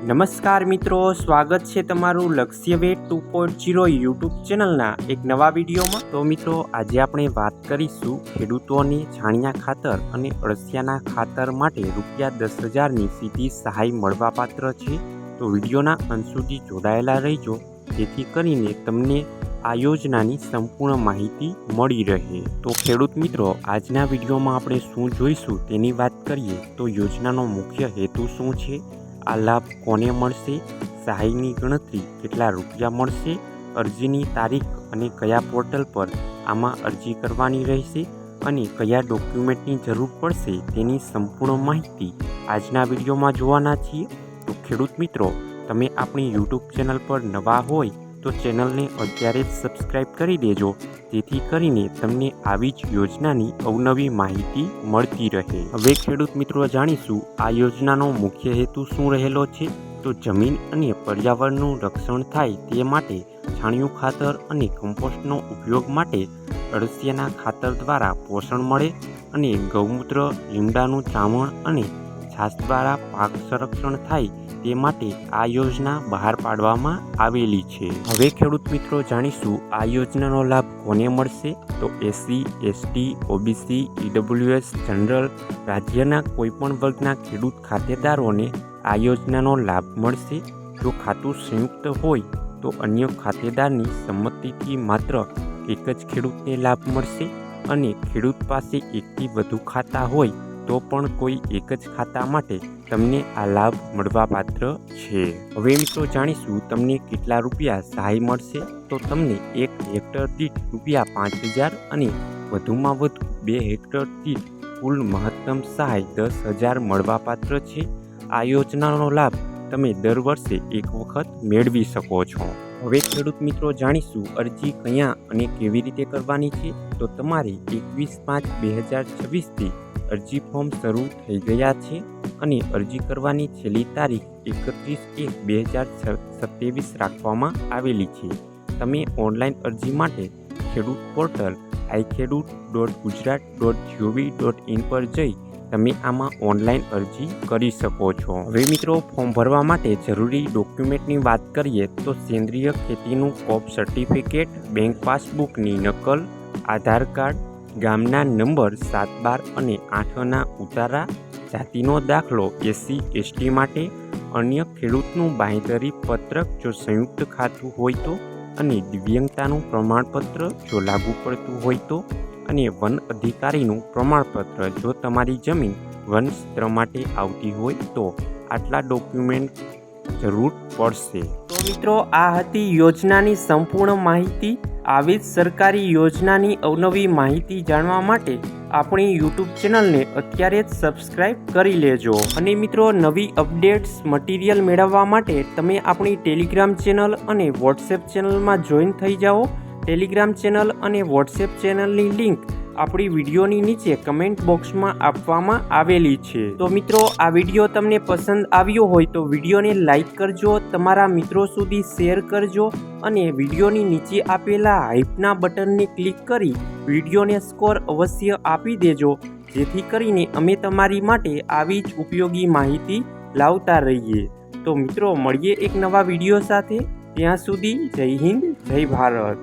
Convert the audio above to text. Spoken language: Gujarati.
નમસ્કાર મિત્રો, સ્વાગત છે તમારું લક્ષ્યવેટ 2.0 યુટ્યુબ ચેનલના એક નવા વિડીયોમાં। તો મિત્રો, આજે આપણે વાત કરીશું ખેડૂતોને છાણિયા ખાતર અને અળસિયાના ખાતર માટે ₹10,000ની સીધી સહાય મળવાપાત્ર છે। તો વિડીયોના અંત સુધી જોડાયેલા રહેજો, જેથી કરીને તમને આ યોજનાની સંપૂર્ણ માહિતી મળી રહે। તો ખેડૂત મિત્રો, આજના વિડીયોમાં આપણે શું જોઈશું તેની વાત કરીએ તો યોજનાનો મુખ્ય હેતુ શું છે, આ લાભ કોને મળશે, સહાયની ગણતરી કેટલા રૂપિયા મળશે, અરજીની તારીખ અને કયા પોર્ટલ પર આમાં અરજી કરવાની રહેશે અને કયા ડોક્યુમેન્ટની જરૂર પડશે તેની સંપૂર્ણ માહિતી આજના વિડીયોમાં જોવાના છીએ। તો ખેડૂત મિત્રો, તમે આપણી યુટ્યુબ ચેનલ પર નવા હોય તો ચેનલને અત્યારે જ સબસ્ક્રાઈબ કરી દેજો, જેથી કરીને તમને આવી જ યોજનાની અવનવી માહિતી મળતી રહે। હવે ખેડૂત મિત્રો, જાણીશું આ યોજનાનો મુખ્ય હેતુ શું રહેલો છે। તો જમીન અને પર્યાવરણનું રક્ષણ થાય તે માટે છાણિયું ખાતર અને કમ્પોસ્ટનો ઉપયોગ માટે અળસિયાના ખાતર દ્વારા પોષણ મળે અને ગૌમૂત્ર, લીમડાનું ચામણ અને છાશ દ્વારા પાક સંરક્ષણ થાય તે માટે આ યોજના બહાર પાડવામાં આવેલી છે। હવે ખેડૂત મિત્રો, જાણીશું આ યોજનાનો લાભ કોને મળશે। તો SC, ST, OBC, EWS, general રાજ્યના કોઈપણ વર્ગના ખેડૂત ખાતેદારોને આ યોજનાનો લાભ મળશે। જો ખાતું સંયુક્ત હોય તો અન્ય ખાતેદારની સંમતિથી માત્ર એક જ ખેડૂતને લાભ મળશે અને ખેડૂત પાસે એકથી વધુ ખાતા હોય તો પણ કોઈ એક જ ખાતા માટે તમને આ લાભ મળવાપાત્ર છે। હવે મિત્રો, જાણીશું તમને કેટલા રૂપિયા સહાય મળશે। તો તમને 1 હેક્ટર દીઠ ₹5,000 અને વધુમાં વધુ 2 હેક્ટર દીઠ કુલ મહત્તમ સહાય 10,000 મળવાપાત્ર છે। આ યોજનાનો લાભ તમે દર વર્ષે એક વખત મેળવી શકો છો। હવે ખેડૂત મિત્રો, જાણીશું અરજી ક્યાં અને કેવી રીતે કરવાની છે। તો તમારે 21/5/2026થી અરજી ફોર્મ શરૂ થઈ ગયા છે અને અરજી કરવાની છેલ્લી તારીખ 31/1/2027 રાખવામાં આવેલી છે। તમે ઓનલાઈન અરજી માટે ખેડૂત પોર્ટલ iKhedoot.gujarat.gov.in પર જઈ તમે આમાં ઓનલાઈન અરજી કરી શકો છો। હવે મિત્રો, ફોર્મ ભરવા માટે જરૂરી ડોક્યુમેન્ટની વાત કરીએ તો સેન્દ્રિય ખેતીનું કોપ સર્ટિફિકેટ, બેંક પાસબુકની નકલ, આધાર કાર્ડ, ગામના નંબર 7, 12 અને 8ના ઉતારા, જાતિનો દાખલો SC, ST માટે, અન્ય ખેડૂતનું બાંહેધરી પત્રક જો સંયુક્ત ખાતું હોય તો, અને દિવ્યાંગતાનું પ્રમાણપત્ર જો લાગુ પડતું હોય તો, અને વન અધિકારીનું પ્રમાણપત્ર જો તમારી જમીન વન ક્ષેત્ર માટે આવતી હોય તો આટલા ડોક્યુમેન્ટ જરૂર પડશે। તો મિત્રો, આ હતી યોજનાની સંપૂર્ણ માહિતી। આવી જ સરકારી યોજનાની અવનવી માહિતી જાણવા માટે આપણી યુટ્યુબ ચેનલને અત્યારે જ સબસ્ક્રાઈબ કરી લેજો। અને મિત્રો, નવી અપડેટ્સ મટીરિયલ મેળવવા માટે તમે આપણી ટેલિગ્રામ ચેનલ અને વોટ્સએપ ચેનલમાં જોઈન થઈ જાઓ। ટેલિગ્રામ ચેનલ અને વોટ્સએપ ચેનલની લિંક આપણી વિડીયોની નીચે કમેન્ટ બોક્સમાં આપવામાં આવેલી છે। તો મિત્રો, આ વિડીયો તમને પસંદ આવ્યો હોય તો વિડીયોને લાઈક કરજો, તમારા મિત્રો સુધી શેર કરજો અને વિડીયોની નીચે આપેલા હાઈપના બટનને ક્લિક કરી વિડીયોને સ્કોર અવશ્ય આપી દેજો, જેથી કરીને અમે તમારી માટે આવી જ ઉપયોગી માહિતી લાવતા રહીએ। તો મિત્રો, મળીએ એક નવા વિડીયો સાથે। ત્યાં સુધી જય હિન્દ, જય ભારત।